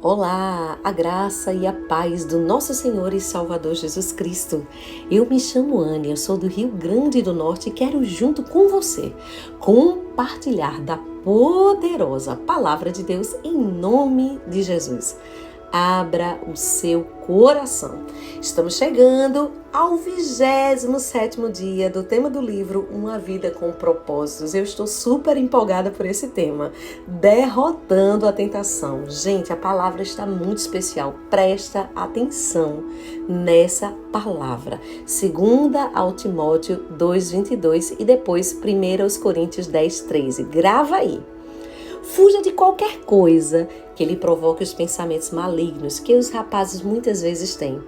Olá, a graça e a paz do nosso Senhor e Salvador Jesus Cristo. Eu me chamo Anne, eu sou do Rio Grande do Norte e quero, junto com você, compartilhar da poderosa Palavra de Deus em nome de Jesus. Abra o seu coração. Estamos chegando ao 27º dia do tema do livro Uma Vida com Propósitos. Eu estou super empolgada por esse tema, derrotando a tentação. Gente, a palavra está muito especial. Presta atenção nessa palavra. 2 ao Timóteo 2:22 e depois 1 aos Coríntios 10:13. Grava aí. Fuja de qualquer coisa que lhe provoque os pensamentos malignos que os rapazes muitas vezes têm,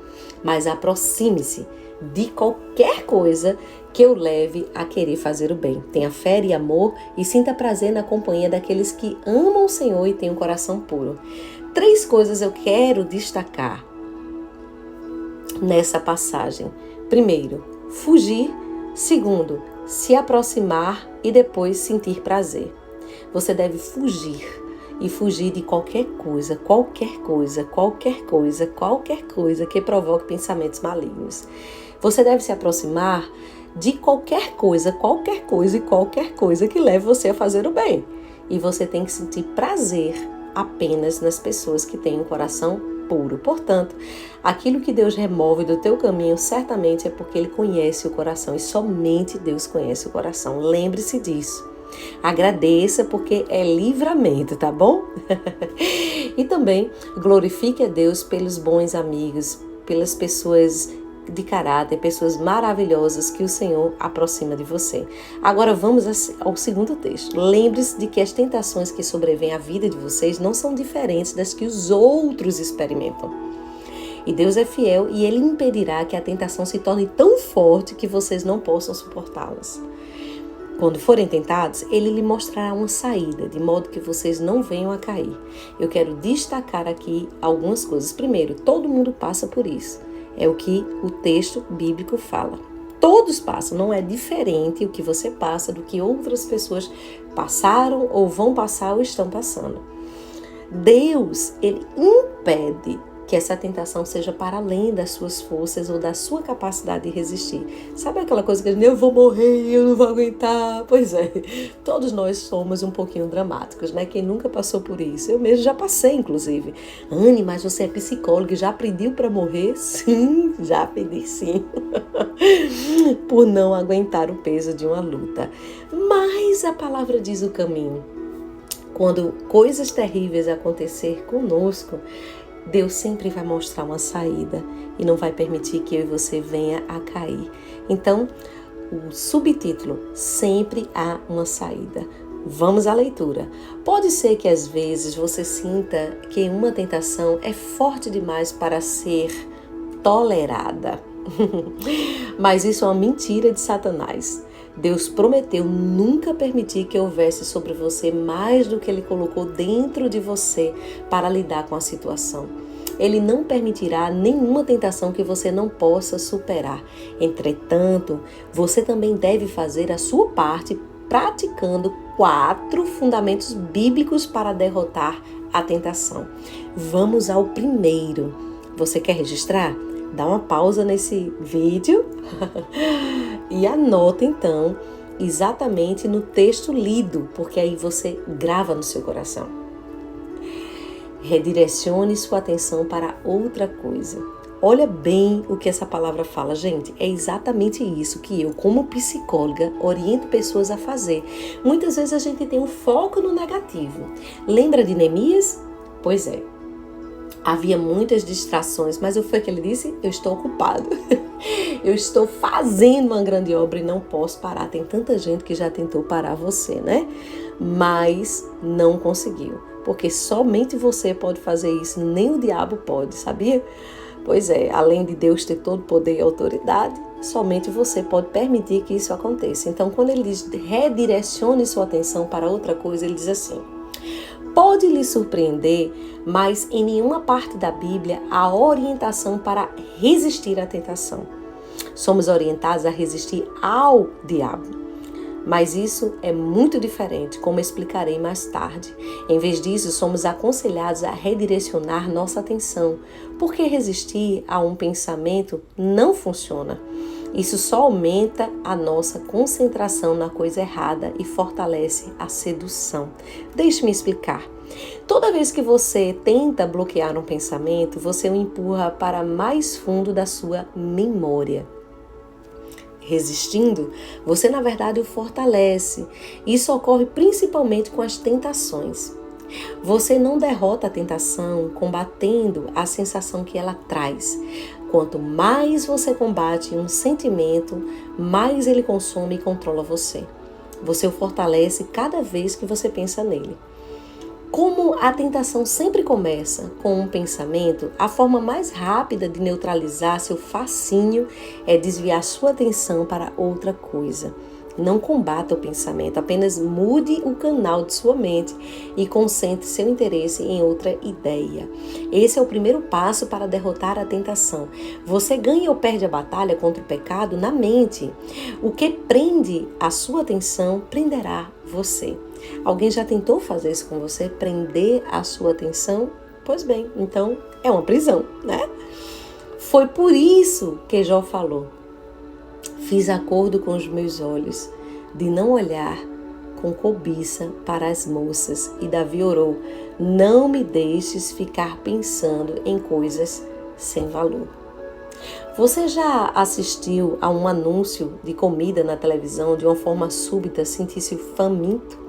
mas aproxime-se de qualquer coisa que o leve a querer fazer o bem. Tenha fé e amor e sinta prazer na companhia daqueles que amam o Senhor e têm um coração puro. 3 coisas eu quero destacar nessa passagem. Primeiro, fugir. Segundo, se aproximar e depois sentir prazer. Você deve fugir e fugir de qualquer coisa que provoque pensamentos malignos. Você deve se aproximar de qualquer coisa que leve você a fazer o bem. E você tem que sentir prazer apenas nas pessoas que têm um coração puro. Portanto, aquilo que Deus remove do teu caminho certamente é porque Ele conhece o coração e somente Deus conhece o coração. Lembre-se disso. Agradeça porque é livramento, tá bom? E também glorifique a Deus pelos bons amigos, pelas pessoas de caráter, pessoas maravilhosas que o Senhor aproxima de você. Agora vamos ao segundo texto. Lembre-se de que as tentações que sobrevêm à vida de vocês não são diferentes das que os outros experimentam. E Deus é fiel e Ele impedirá que a tentação se torne tão forte que vocês não possam suportá-las. Quando forem tentados, Ele lhe mostrará uma saída, de modo que vocês não venham a cair. Eu quero destacar aqui algumas coisas. Primeiro, todo mundo passa por isso. É o que o texto bíblico fala. Todos passam, não é diferente o que você passa do que outras pessoas passaram ou vão passar ou estão passando. Deus, Ele impede que essa tentação seja para além das suas forças ou da sua capacidade de resistir. Sabe aquela coisa que eu vou morrer, eu não vou aguentar? Pois é, todos nós somos um pouquinho dramáticos, né? Quem nunca passou por isso? Eu mesmo já passei, inclusive. Anne, mas você é psicóloga e já pediu para morrer? Sim, já pedi sim. Por não aguentar o peso de uma luta. Mas a palavra diz o caminho. Quando coisas terríveis acontecer conosco, Deus sempre vai mostrar uma saída e não vai permitir que eu e você venha a cair. Então, o subtítulo, sempre há uma saída. Vamos à leitura. Pode ser que às vezes você sinta que uma tentação é forte demais para ser tolerada. Mas isso é uma mentira de Satanás. Deus prometeu nunca permitir que houvesse sobre você mais do que Ele colocou dentro de você para lidar com a situação. Ele não permitirá nenhuma tentação que você não possa superar. Entretanto, você também deve fazer a sua parte praticando 4 fundamentos bíblicos para derrotar a tentação. Vamos ao primeiro. Você quer registrar? Dá uma pausa nesse vídeo e anota então exatamente no texto lido, porque aí você grava no seu coração. Redirecione sua atenção para outra coisa. Olha bem o que essa palavra fala, gente. É exatamente isso que eu, como psicóloga, oriento pessoas a fazer. Muitas vezes a gente tem um foco no negativo. Lembra de Neemias? Pois é. Havia muitas distrações, mas o que ele disse? Eu estou ocupado. Eu estou fazendo uma grande obra e não posso parar. Tem tanta gente que já tentou parar você, né? Mas não conseguiu. Porque somente você pode fazer isso, nem o diabo pode, sabia? Pois é, além de Deus ter todo poder e autoridade, somente você pode permitir que isso aconteça. Então, quando ele diz redirecione sua atenção para outra coisa, ele diz assim: pode lhe surpreender, mas em nenhuma parte da Bíblia há orientação para resistir à tentação. Somos orientados a resistir ao diabo. Mas isso é muito diferente, como explicarei mais tarde. Em vez disso, somos aconselhados a redirecionar nossa atenção, porque resistir a um pensamento não funciona. Isso só aumenta a nossa concentração na coisa errada e fortalece a sedução. Deixe-me explicar. Toda vez que você tenta bloquear um pensamento, você o empurra para mais fundo da sua memória. Resistindo, você na verdade o fortalece. Isso ocorre principalmente com as tentações. Você não derrota a tentação combatendo a sensação que ela traz. Quanto mais você combate um sentimento, mais ele consome e controla você. Você o fortalece cada vez que você pensa nele. Como a tentação sempre começa com um pensamento, a forma mais rápida de neutralizar seu fascínio é desviar sua atenção para outra coisa. Não combata o pensamento, apenas mude o canal de sua mente e concentre seu interesse em outra ideia. Esse é o primeiro passo para derrotar a tentação. Você ganha ou perde a batalha contra o pecado na mente. O que prende a sua atenção prenderá você. Alguém já tentou fazer isso com você? Prender a sua atenção? Pois bem, então é uma prisão, né? Foi por isso que Jó falou: fiz acordo com os meus olhos de não olhar com cobiça para as moças. E Davi orou: não me deixes ficar pensando em coisas sem valor. Você já assistiu a um anúncio de comida na televisão de uma forma súbita, sentir-se faminto?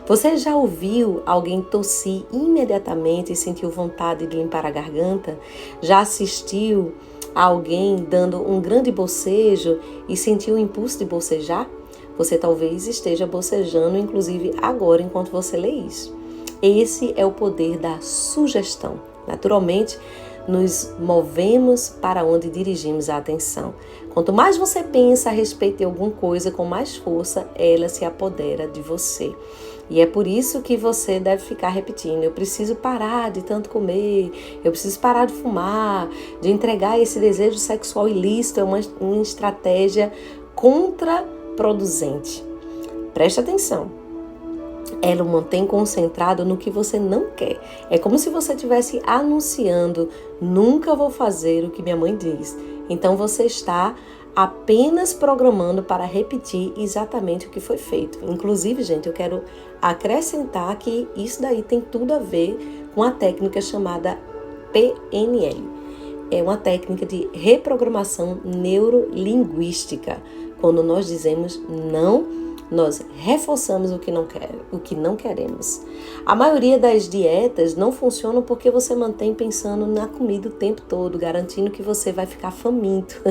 Você já ouviu alguém tossir imediatamente e sentiu vontade de limpar a garganta? Já assistiu a alguém dando um grande bocejo e sentiu o impulso de bocejar? Você talvez esteja bocejando, inclusive agora, enquanto você lê isso. Esse é o poder da sugestão. Naturalmente, nos movemos para onde dirigimos a atenção. Quanto mais você pensa a respeito de alguma coisa, com mais força ela se apodera de você. E é por isso que você deve ficar repetindo: eu preciso parar de tanto comer, eu preciso parar de fumar, de entregar esse desejo sexual ilícito. É uma estratégia contraproducente. Preste atenção. Ela o mantém concentrado no que você não quer. É como se você estivesse anunciando: nunca vou fazer o que minha mãe diz. Então você está apenas programando para repetir exatamente o que foi feito. Inclusive, gente, eu quero acrescentar que isso daí tem tudo a ver com a técnica chamada PNL. É uma técnica de reprogramação neurolinguística. Quando nós dizemos não, nós reforçamos o que não queremos. A maioria das dietas não funcionam porque você mantém pensando na comida o tempo todo, garantindo que você vai ficar faminto.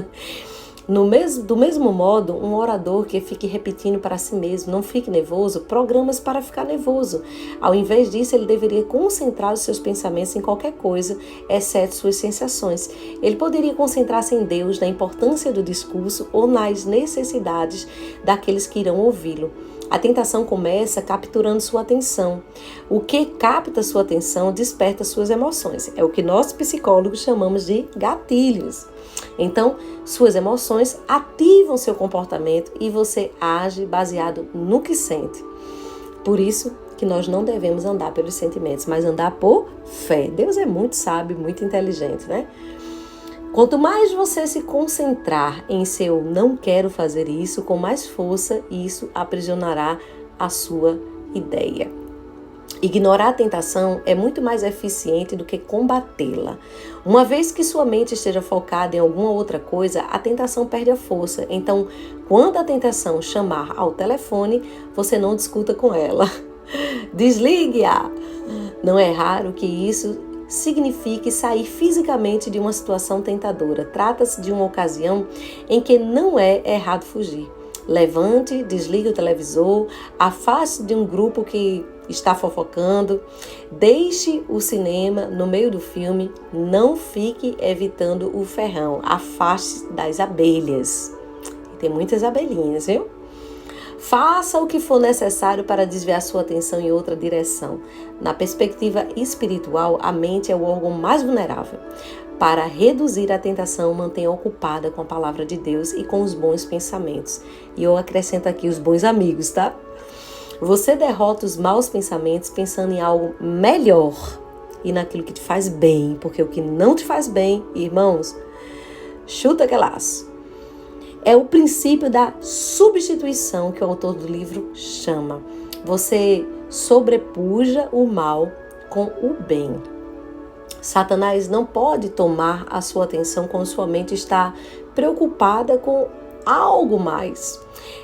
Do mesmo modo, um orador que fique repetindo para si mesmo: não fique nervoso, programa-se para ficar nervoso. Ao invés disso, ele deveria concentrar os seus pensamentos em qualquer coisa, exceto suas sensações. Ele poderia concentrar-se em Deus, na importância do discurso ou nas necessidades daqueles que irão ouvi-lo. A tentação começa capturando sua atenção. O que capta sua atenção desperta suas emoções. É o que nós psicólogos chamamos de gatilhos. Então, suas emoções ativam seu comportamento e você age baseado no que sente. Por isso que nós não devemos andar pelos sentimentos, mas andar por fé. Deus é muito sábio, muito inteligente, né? Quanto mais você se concentrar em seu não quero fazer isso, com mais força isso aprisionará a sua ideia. Ignorar a tentação é muito mais eficiente do que combatê-la. Uma vez que sua mente esteja focada em alguma outra coisa, a tentação perde a força. Então, quando a tentação chamar ao telefone, você não discuta com ela. Desligue-a! Não é raro que isso signifique sair fisicamente de uma situação tentadora. Trata-se de uma ocasião em que não é errado fugir. Levante, desligue o televisor, afaste de um grupo que está fofocando, deixe o cinema no meio do filme, não fique evitando o ferrão, afaste das abelhas. Tem muitas abelhinhas, viu? Faça o que for necessário para desviar sua atenção em outra direção. Na perspectiva espiritual, a mente é o órgão mais vulnerável. Para reduzir a tentação, mantenha ocupada com a palavra de Deus e com os bons pensamentos. E eu acrescento aqui os bons amigos, tá? Você derrota os maus pensamentos pensando em algo melhor e naquilo que te faz bem, porque o que não te faz bem, irmãos, chuta que laço. É o princípio da substituição que o autor do livro chama. Você sobrepuja o mal com o bem. Satanás não pode tomar a sua atenção quando sua mente está preocupada com algo mais.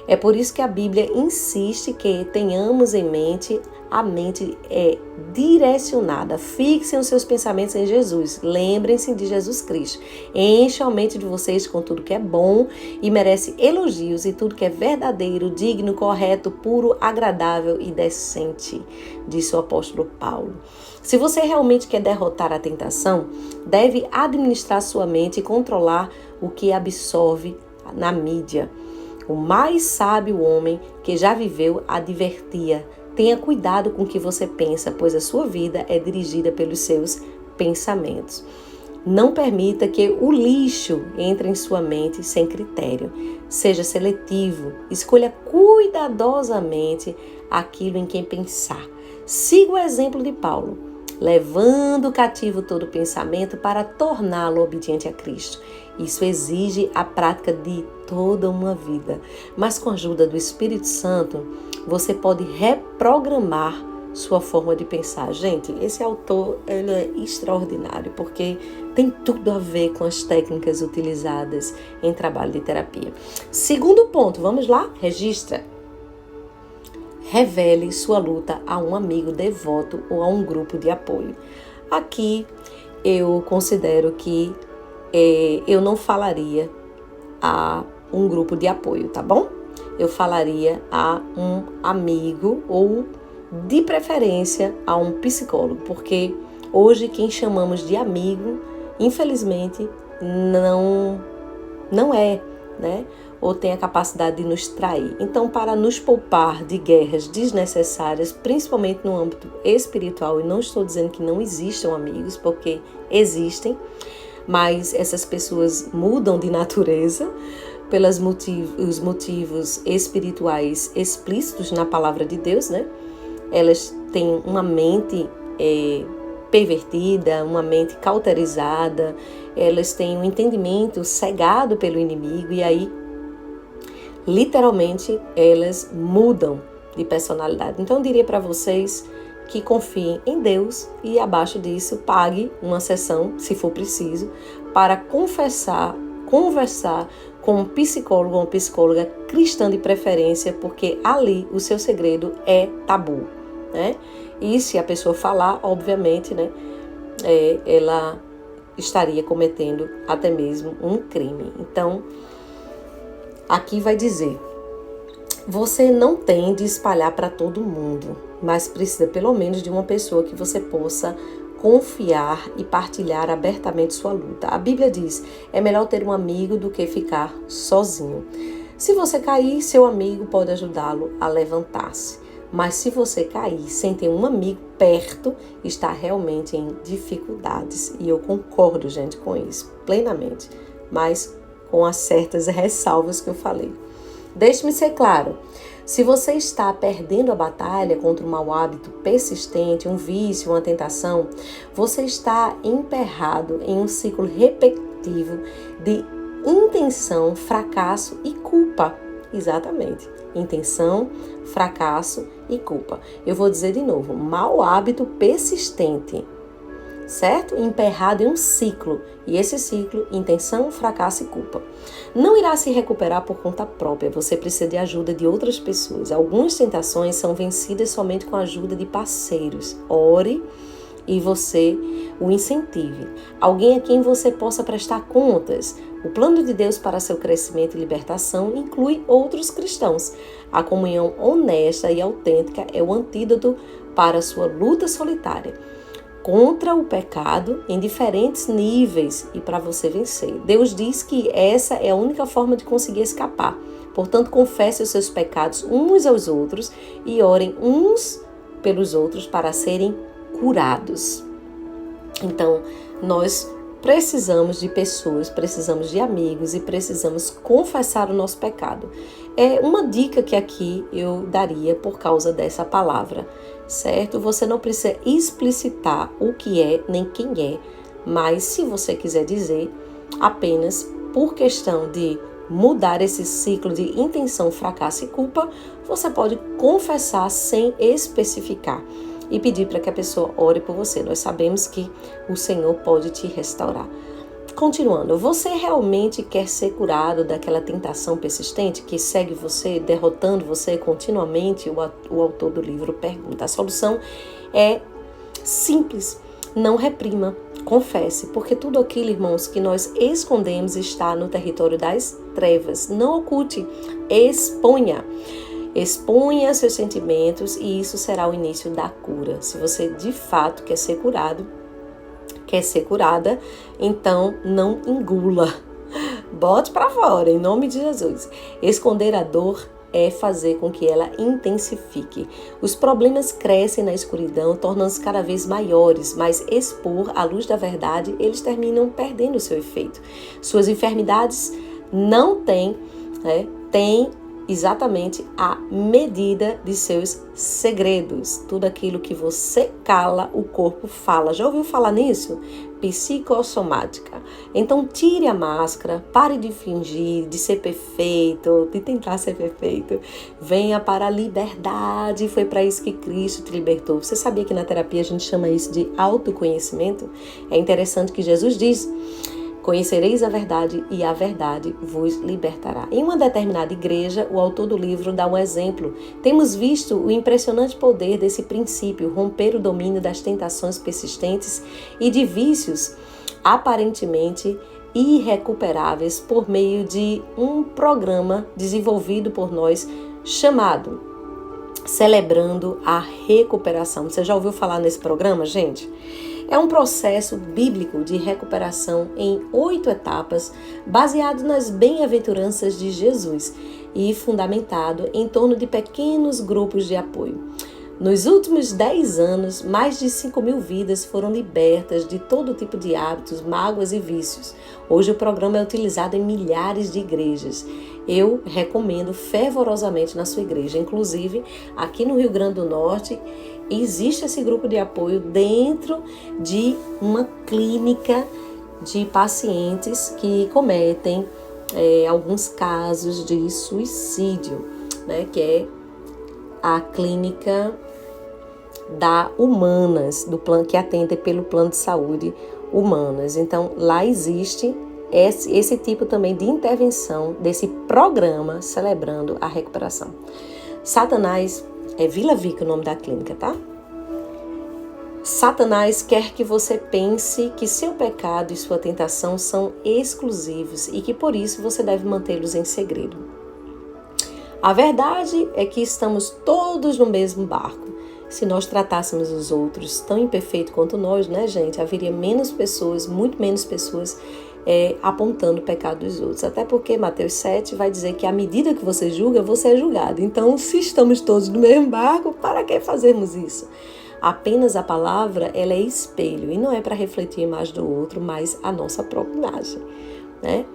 É por isso que a Bíblia insiste que tenhamos em mente, a mente é direcionada. Fixem os seus pensamentos em Jesus. Lembrem-se de Jesus Cristo. Encham a mente de vocês com tudo que é bom e merece elogios e tudo que é verdadeiro, digno, correto, puro, agradável e decente, disse o apóstolo Paulo. Se você realmente quer derrotar a tentação, deve administrar sua mente e controlar o que absorve na mídia. O mais sábio homem que já viveu advertia: tenha cuidado com o que você pensa, pois a sua vida é dirigida pelos seus pensamentos. Não permita que o lixo entre em sua mente sem critério. Seja seletivo, escolha cuidadosamente aquilo em quem pensar. Siga o exemplo de Paulo, levando cativo todo pensamento para torná-lo obediente a Cristo. Isso exige a prática de toda uma vida, mas com a ajuda do Espírito Santo, você pode reprogramar sua forma de pensar. Gente, esse autor ele é extraordinário, porque tem tudo a ver com as técnicas utilizadas em trabalho de terapia. Segundo ponto, vamos lá? Registra. Revele sua luta a um amigo devoto ou a um grupo de apoio. Aqui eu considero que eu não falaria a um grupo de apoio, tá bom? Eu falaria a um amigo ou, de preferência, a um psicólogo, porque hoje quem chamamos de amigo, infelizmente, não é, né? Ou tem a capacidade de nos trair. Então, para nos poupar de guerras desnecessárias, principalmente no âmbito espiritual, e não estou dizendo que não existam amigos, porque existem, mas essas pessoas mudam de natureza pelos motivos espirituais explícitos na palavra de Deus, né? Elas têm uma mente pervertida, uma mente cauterizada, elas têm um entendimento cegado pelo inimigo e aí, literalmente, elas mudam de personalidade. Então, eu diria para vocês que confiem em Deus e, abaixo disso, pague uma sessão, se for preciso, para conversar com um psicólogo ou uma psicóloga cristã de preferência, porque ali o seu segredo é tabu, né? E se a pessoa falar, obviamente, né, ela estaria cometendo até mesmo um crime. Então, aqui vai dizer: você não tem de espalhar para todo mundo, mas precisa pelo menos de uma pessoa que você possa confiar e partilhar abertamente sua luta. A Bíblia diz: é melhor ter um amigo do que ficar sozinho. Se você cair, seu amigo pode ajudá-lo a levantar-se. Mas se você cair sem ter um amigo perto, está realmente em dificuldades. E eu concordo, gente, com isso, plenamente. Mas com as certas ressalvas que eu falei. Deixe-me ser claro. Se você está perdendo a batalha contra um mau hábito persistente, um vício, uma tentação, você está emperrado em um ciclo repetitivo de intenção, fracasso e culpa. Exatamente. Intenção, fracasso e culpa. Eu vou dizer de novo: mau hábito persistente, certo? Emperrado em um ciclo. E esse ciclo, intenção, fracasso e culpa. Não irá se recuperar por conta própria. Você precisa de ajuda de outras pessoas. Algumas tentações são vencidas somente com a ajuda de parceiros. Ore e você o incentive. Alguém a quem você possa prestar contas. O plano de Deus para seu crescimento e libertação inclui outros cristãos. A comunhão honesta e autêntica é o antídoto para a sua luta solitária contra o pecado em diferentes níveis e para você vencer. Deus diz que essa é a única forma de conseguir escapar, Portanto, confesse os seus pecados uns aos outros e orem uns pelos outros para serem curados. Então, nós precisamos de pessoas, precisamos de amigos e precisamos confessar o nosso pecado. É uma dica que aqui eu daria por causa dessa palavra, certo? Você não precisa explicitar o que é nem quem é, mas se você quiser dizer, apenas por questão de mudar esse ciclo de intenção, fracasso e culpa, você pode confessar sem especificar e pedir para que a pessoa ore por você. Nós sabemos que o Senhor pode te restaurar. Continuando, você realmente quer ser curado daquela tentação persistente que segue você, derrotando você continuamente? O autor do livro pergunta. A solução é simples. Não reprima, confesse, porque tudo aquilo, irmãos, que nós escondemos está no território das trevas. Não oculte, exponha. Exponha seus sentimentos e isso será o início da cura. Se você de fato quer ser curado, quer ser curada, então não engula. Bote para fora, em nome de Jesus. Esconder a dor é fazer com que ela intensifique. Os problemas crescem na escuridão, tornando-se cada vez maiores, mas expor à luz da verdade, eles terminam perdendo o seu efeito. Suas enfermidades não têm exatamente a medida de seus segredos. Tudo aquilo que você cala, o corpo fala. Já ouviu falar nisso? Psicossomática. Então tire a máscara, pare de fingir, de ser perfeito, de tentar ser perfeito. Venha para a liberdade. Foi para isso que Cristo te libertou. Você sabia que na terapia a gente chama isso de autoconhecimento? É interessante que Jesus diz: conhecereis a verdade e a verdade vos libertará. Em uma determinada igreja, o autor do livro dá um exemplo. Temos visto o impressionante poder desse princípio, romper o domínio das tentações persistentes e de vícios aparentemente irrecuperáveis por meio de um programa desenvolvido por nós chamado Celebrando a Recuperação. Você já ouviu falar nesse programa, gente? É um processo bíblico de recuperação em 8 etapas, baseado nas bem-aventuranças de Jesus e fundamentado em torno de pequenos grupos de apoio. Nos últimos 10 anos, mais de 5.000 vidas foram libertas de todo tipo de hábitos, mágoas e vícios. Hoje o programa é utilizado em milhares de igrejas. Eu recomendo fervorosamente na sua igreja. Inclusive, aqui no Rio Grande do Norte, existe esse grupo de apoio dentro de uma clínica de pacientes que cometem alguns casos de suicídio, né, que é a clínica da Humanas, do plano que atende pelo plano de saúde Humanas. Então, lá existe esse tipo também de intervenção desse programa Celebrando a Recuperação. Satanás, é Vila Vica o nome da clínica, tá? Satanás quer que você pense que seu pecado e sua tentação são exclusivos e que por isso você deve mantê-los em segredo. A verdade é que estamos todos no mesmo barco. Se nós tratássemos os outros tão imperfeito quanto nós, né, gente, haveria menos pessoas, muito menos pessoas apontando o pecado dos outros. Até porque Mateus 7 vai dizer que à medida que você julga, você é julgado. Então, se estamos todos no mesmo barco, para que fazermos isso? Apenas a palavra, ela é espelho e não é para refletir a imagem do outro, mas a nossa própria imagem, né?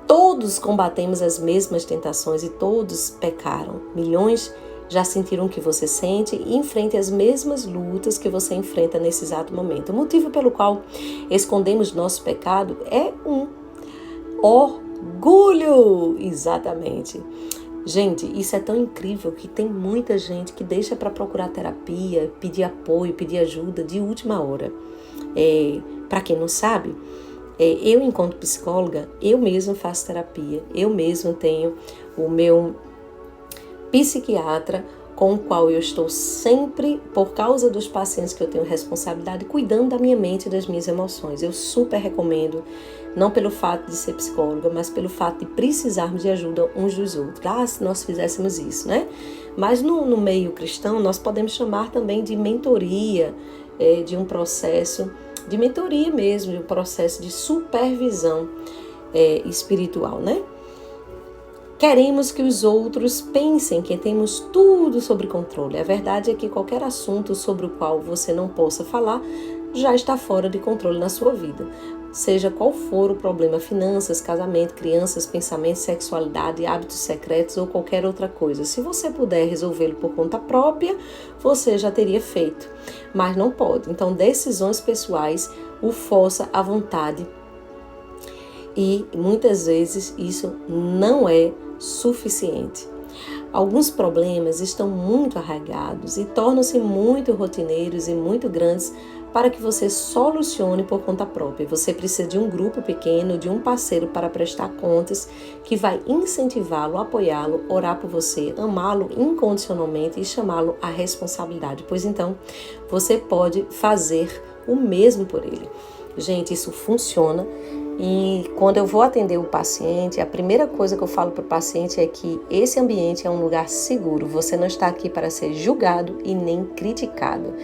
Todos combatemos as mesmas tentações e todos pecaram. Milhões já sentiram o que você sente e enfrente as mesmas lutas que você enfrenta nesse exato momento. O motivo pelo qual escondemos nosso pecado é um orgulho. Exatamente. Gente, isso é tão incrível que tem muita gente que deixa para procurar terapia, pedir apoio, pedir ajuda de última hora. Para quem não sabe, eu, enquanto psicóloga, eu mesma faço terapia, eu mesma tenho o meu psiquiatra com o qual eu estou sempre, por causa dos pacientes que eu tenho responsabilidade, cuidando da minha mente e das minhas emoções. Eu super recomendo, não pelo fato de ser psicóloga, mas pelo fato de precisarmos de ajuda uns dos outros. Se nós fizéssemos isso, né? Mas no meio cristão, nós podemos chamar também de mentoria, de um processo de mentoria mesmo, de um processo de supervisão espiritual, né? Queremos que os outros pensem que temos tudo sob controle. A verdade é que qualquer assunto sobre o qual você não possa falar já está fora de controle na sua vida. Seja qual for o problema, finanças, casamento, crianças, pensamentos, sexualidade, hábitos secretos ou qualquer outra coisa. Se você puder resolvê-lo por conta própria, você já teria feito, mas não pode. Então, decisões pessoais o força à vontade e muitas vezes isso não é suficiente. Alguns problemas estão muito arraigados e tornam-se muito rotineiros e muito grandes para que você solucione por conta própria. Você precisa de um grupo pequeno, de um parceiro para prestar contas, que vai incentivá-lo, apoiá-lo, orar por você, amá-lo incondicionalmente e chamá-lo à responsabilidade. Pois então, você pode fazer o mesmo por ele. Gente, isso funciona. E quando eu vou atender o paciente, a primeira coisa que eu falo para o paciente é que esse ambiente é um lugar seguro. Você não está aqui para ser julgado e nem criticado.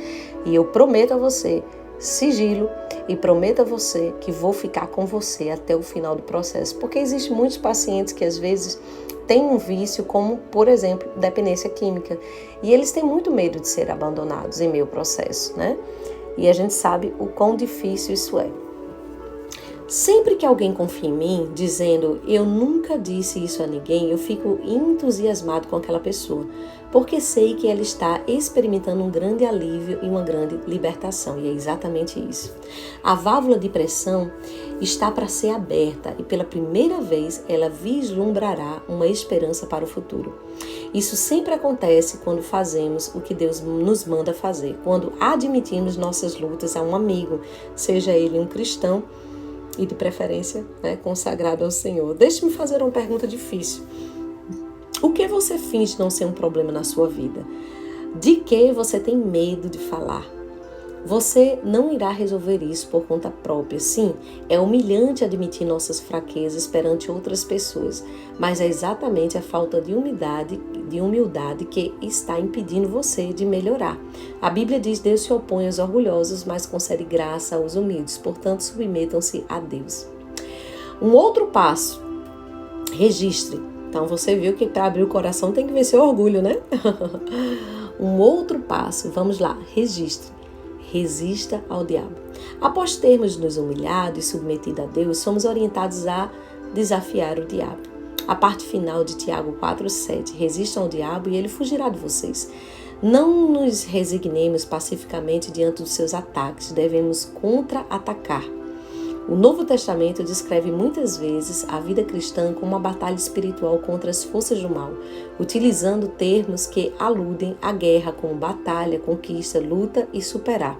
E eu prometo a você sigilo e prometo a você que vou ficar com você até o final do processo. Porque existem muitos pacientes que às vezes têm um vício como, por exemplo, dependência química. E eles têm muito medo de ser abandonados em meio processo, né? E a gente sabe o quão difícil isso é. Sempre que alguém confia em mim, dizendo eu nunca disse isso a ninguém, eu fico entusiasmado com aquela pessoa, porque sei que ela está experimentando um grande alívio e uma grande libertação, e é exatamente isso. A válvula de pressão está para ser aberta e pela primeira vez ela vislumbrará uma esperança para o futuro. Isso sempre acontece quando fazemos o que Deus nos manda fazer, quando admitimos nossas lutas a um amigo, seja ele um cristão, e de preferência, consagrado ao Senhor. Deixe-me fazer uma pergunta difícil. O que você finge não ser um problema na sua vida? De que você tem medo de falar? Você não irá resolver isso por conta própria. Sim, é humilhante admitir nossas fraquezas perante outras pessoas, mas é exatamente a falta de humildade que está impedindo você de melhorar. A Bíblia diz: Deus se opõe aos orgulhosos, mas concede graça aos humildes. Portanto, submetam-se a Deus. Um outro passo, registre. Então, você viu que para abrir o coração tem que vencer o orgulho, né? Um outro passo, vamos lá, registre. Resista ao diabo. Após termos nos humilhado e submetido a Deus, somos orientados a desafiar o diabo. A parte final de Tiago 4,7. Resistam ao diabo e ele fugirá de vocês. Não nos resignemos pacificamente diante dos seus ataques, devemos contra-atacar. O Novo Testamento descreve muitas vezes a vida cristã como uma batalha espiritual contra as forças do mal, utilizando termos que aludem à guerra como batalha, conquista, luta e superar.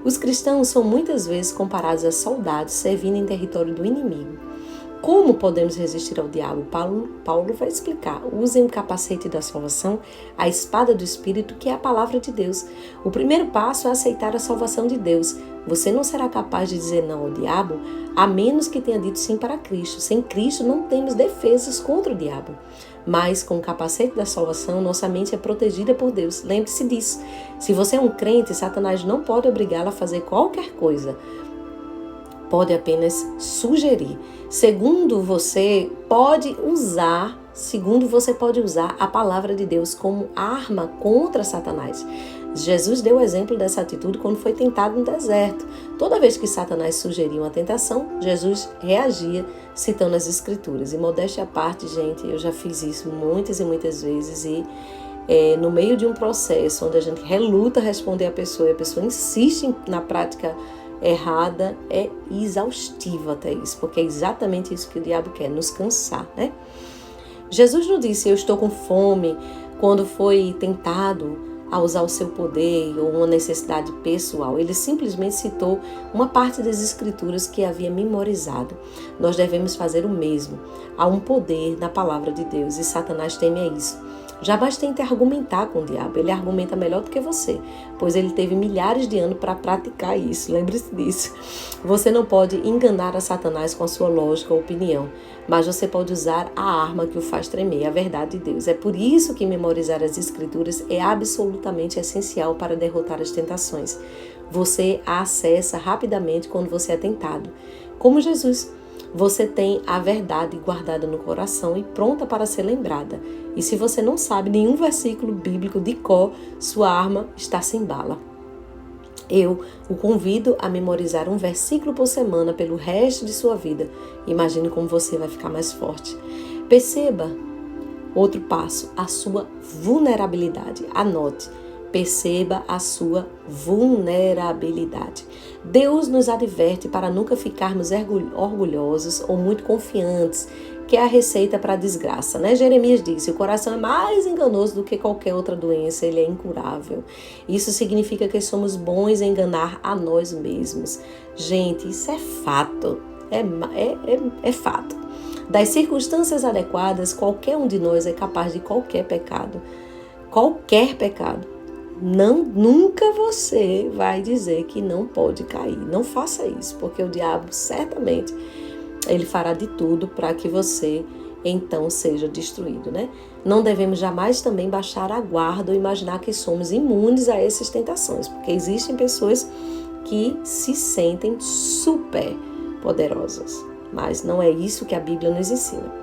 Os cristãos são muitas vezes comparados a soldados servindo em território do inimigo. Como podemos resistir ao diabo? Paulo vai explicar. Usem o capacete da salvação, a espada do Espírito, que é a palavra de Deus. O primeiro passo é aceitar a salvação de Deus. Você não será capaz de dizer não ao diabo, a menos que tenha dito sim para Cristo. Sem Cristo não temos defesas contra o diabo. Mas com o capacete da salvação, nossa mente é protegida por Deus. Lembre-se disso. Se você é um crente, Satanás não pode obrigá-lo a fazer qualquer coisa. Pode apenas sugerir. Segundo, você pode usar a palavra de Deus como arma contra Satanás. Jesus deu o exemplo dessa atitude quando foi tentado no deserto. Toda vez que Satanás sugeria uma tentação, Jesus reagia citando as Escrituras. E modéstia à parte, gente, eu já fiz isso muitas e muitas vezes e no meio de um processo onde a gente reluta responder a pessoa e a pessoa insiste na prática errada, é exaustivo até isso, porque é exatamente isso que o diabo quer, nos cansar, né? Jesus não disse, eu estou com fome, quando foi tentado a usar o seu poder ou uma necessidade pessoal. Ele simplesmente citou uma parte das Escrituras que havia memorizado. Nós devemos fazer o mesmo. Há um poder na palavra de Deus e Satanás teme a isso. Jamais tente argumentar com o diabo, ele argumenta melhor do que você, pois ele teve milhares de anos para praticar isso, lembre-se disso. Você não pode enganar a Satanás com a sua lógica ou opinião, mas você pode usar a arma que o faz tremer, a verdade de Deus. É por isso que memorizar as Escrituras é absolutamente essencial para derrotar as tentações. Você a acessa rapidamente quando você é tentado, como Jesus. você tem a verdade guardada no coração e pronta para ser lembrada. E se você não sabe nenhum versículo bíblico de cor, sua arma está sem bala. Eu o convido a memorizar um versículo por semana pelo resto de sua vida. Imagine como você vai ficar mais forte. Perceba, outro passo, a sua vulnerabilidade. Anote. Perceba a sua vulnerabilidade. Deus nos adverte para nunca ficarmos orgulhosos ou muito confiantes, que é a receita para a desgraça, né? Jeremias disse, o coração é mais enganoso do que qualquer outra doença, ele é incurável. Isso significa que somos bons em enganar a nós mesmos. Gente, isso é fato, é fato. Das circunstâncias adequadas, qualquer um de nós é capaz de qualquer pecado. Qualquer pecado. Nunca você vai dizer que não pode cair. Não faça isso, porque o diabo certamente ele fará de tudo para que você então seja destruído, né? Não devemos jamais também baixar a guarda ou imaginar que somos imunes a essas tentações, porque existem pessoas que se sentem super poderosas, mas não é isso que a Bíblia nos ensina.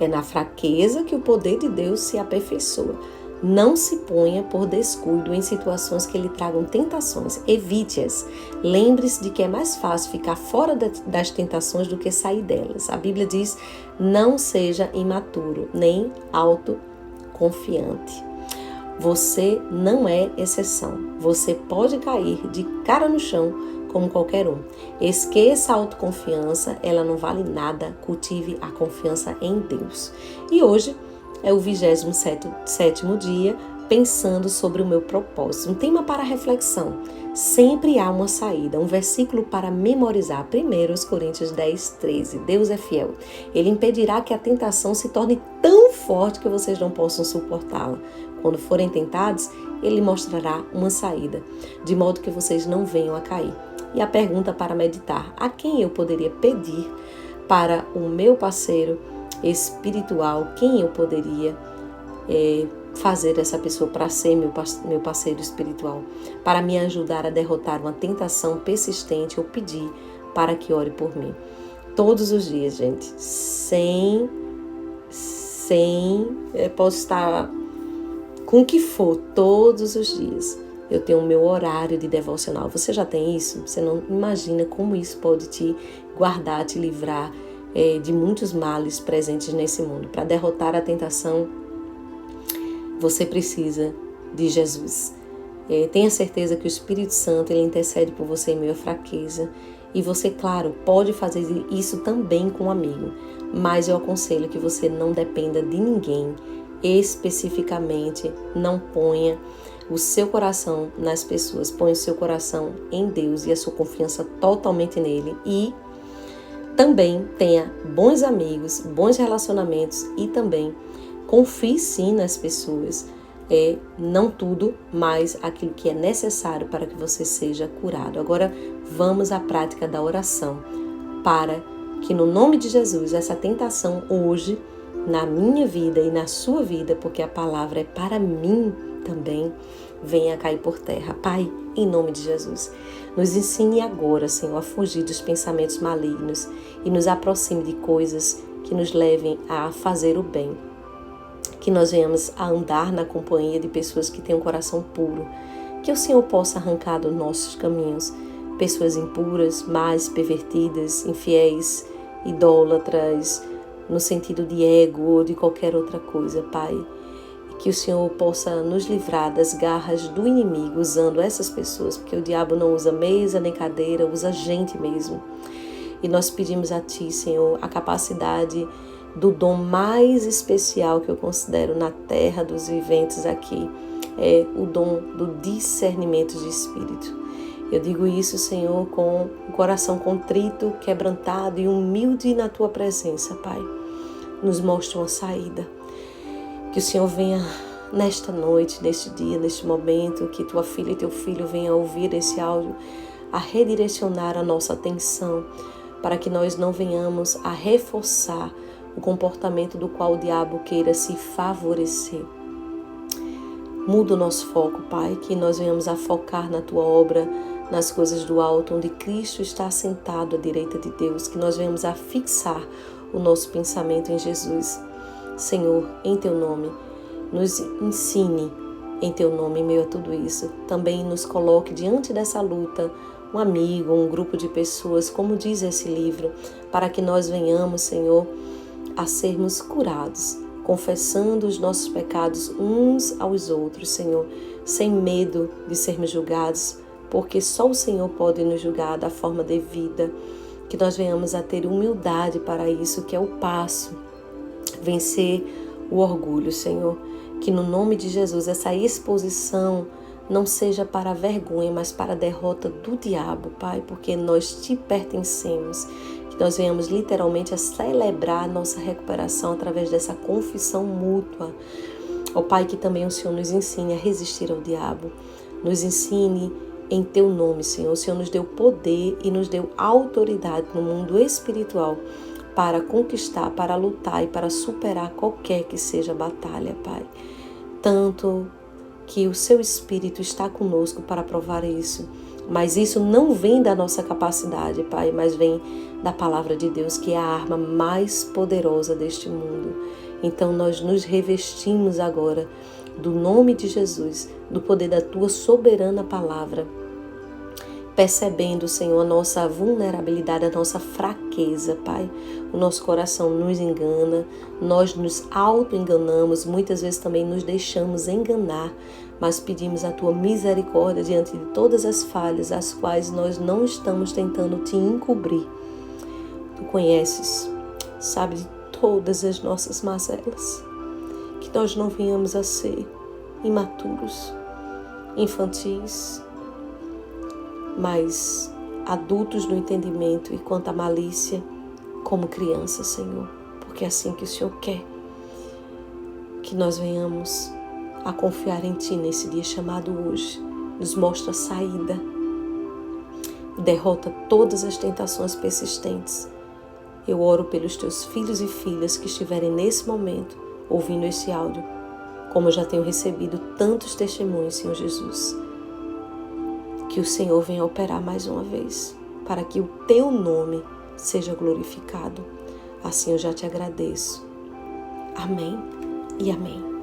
É na fraqueza que o poder de Deus se aperfeiçoa. Não se ponha por descuido em situações que lhe tragam tentações. Evite-as. Lembre-se de que é mais fácil ficar fora das tentações do que sair delas. A Bíblia diz, não seja imaturo, nem autoconfiante. Você não é exceção. Você pode cair de cara no chão como qualquer um. Esqueça a autoconfiança, ela não vale nada. Cultive a confiança em Deus. E hoje é o 27º dia pensando sobre o meu propósito. Um tema para reflexão. Sempre há uma saída. Um versículo para memorizar. 1 Coríntios 10:13. Deus é fiel. Ele impedirá que a tentação se torne tão forte que vocês não possam suportá-la. Quando forem tentados, Ele mostrará uma saída, de modo que vocês não venham a cair. E a pergunta para meditar. A quem eu poderia pedir para o meu parceiro espiritual, quem eu poderia fazer essa pessoa para ser meu parceiro espiritual, para me ajudar a derrotar uma tentação persistente ou pedir para que ore por mim. Todos os dias, gente, posso estar com o que for, todos os dias. Eu tenho o meu horário de devocional. Você já tem isso? Você não imagina como isso pode te guardar, te livrar de muitos males presentes nesse mundo. Para derrotar a tentação, você precisa de Jesus. Tenha certeza que o Espírito Santo ele intercede por você em meio à fraqueza. E você, claro, pode fazer isso também com um amigo. Mas eu aconselho que você não dependa de ninguém. Especificamente, não ponha o seu coração nas pessoas. Ponha o seu coração em Deus e a sua confiança totalmente nele. E também tenha bons amigos, bons relacionamentos e também confie sim nas pessoas. Não tudo, mas aquilo que é necessário para que você seja curado. Agora vamos à prática da oração para que no nome de Jesus essa tentação hoje na minha vida e na sua vida, porque a palavra é para mim também, venha cair por terra. Pai, em nome de Jesus, nos ensine agora, Senhor, a fugir dos pensamentos malignos e nos aproxime de coisas que nos levem a fazer o bem. Que nós venhamos a andar na companhia de pessoas que têm um coração puro. Que o Senhor possa arrancar dos nossos caminhos pessoas impuras, más, pervertidas, infiéis, idólatras, no sentido de ego ou de qualquer outra coisa, Pai. Que o Senhor possa nos livrar das garras do inimigo usando essas pessoas, porque o diabo não usa mesa nem cadeira, usa gente mesmo. E nós pedimos a Ti, Senhor, a capacidade do dom mais especial que eu considero na terra dos viventes aqui, é o dom do discernimento de espírito. Eu digo isso, Senhor, com o coração contrito, quebrantado e humilde na Tua presença, Pai. Nos mostre uma saída. Que o Senhor venha nesta noite, neste dia, neste momento, que Tua filha e Teu filho venham ouvir esse áudio, a redirecionar a nossa atenção, para que nós não venhamos a reforçar o comportamento do qual o diabo queira se favorecer. Muda o nosso foco, Pai, que nós venhamos a focar na Tua obra, nas coisas do alto, onde Cristo está assentado à direita de Deus, que nós venhamos a fixar o nosso pensamento em Jesus. Senhor, em Teu nome, nos ensine em Teu nome em meio a tudo isso. Também nos coloque diante dessa luta, um amigo, um grupo de pessoas, como diz esse livro, para que nós venhamos, Senhor, a sermos curados, confessando os nossos pecados uns aos outros, Senhor, sem medo de sermos julgados, porque só o Senhor pode nos julgar da forma devida, que nós venhamos a ter humildade para isso, que é o passo, vencer o orgulho, Senhor, que no nome de Jesus essa exposição não seja para a vergonha, mas para a derrota do diabo, Pai, porque nós Te pertencemos, que nós venhamos literalmente a celebrar a nossa recuperação através dessa confissão mútua. Ó Pai, que também o Senhor nos ensine a resistir ao diabo, nos ensine em Teu nome, Senhor. O Senhor nos deu poder e nos deu autoridade no mundo espiritual para conquistar, para lutar e para superar qualquer que seja a batalha, Pai. Tanto que o Seu Espírito está conosco para provar isso. Mas isso não vem da nossa capacidade, Pai, mas vem da Palavra de Deus, que é a arma mais poderosa deste mundo. Então nós nos revestimos agora do nome de Jesus, do poder da Tua soberana Palavra, percebendo, Senhor, a nossa vulnerabilidade, a nossa fraqueza, Pai. O nosso coração nos engana, nós nos auto-enganamos, muitas vezes também nos deixamos enganar, mas pedimos a Tua misericórdia diante de todas as falhas, as quais nós não estamos tentando Te encobrir. Tu conheces, sabe de todas as nossas mazelas, que nós não venhamos a ser imaturos, infantis, mas adultos no entendimento e quanto à malícia, como crianças, Senhor, porque é assim que o Senhor quer, que nós venhamos a confiar em Ti nesse dia chamado hoje. Nos mostra a saída, derrota todas as tentações persistentes. Eu oro pelos Teus filhos e filhas que estiverem nesse momento ouvindo esse áudio, como eu já tenho recebido tantos testemunhos, Senhor Jesus. Que o Senhor venha operar mais uma vez, para que o Teu nome seja glorificado. Assim eu já Te agradeço. Amém e amém.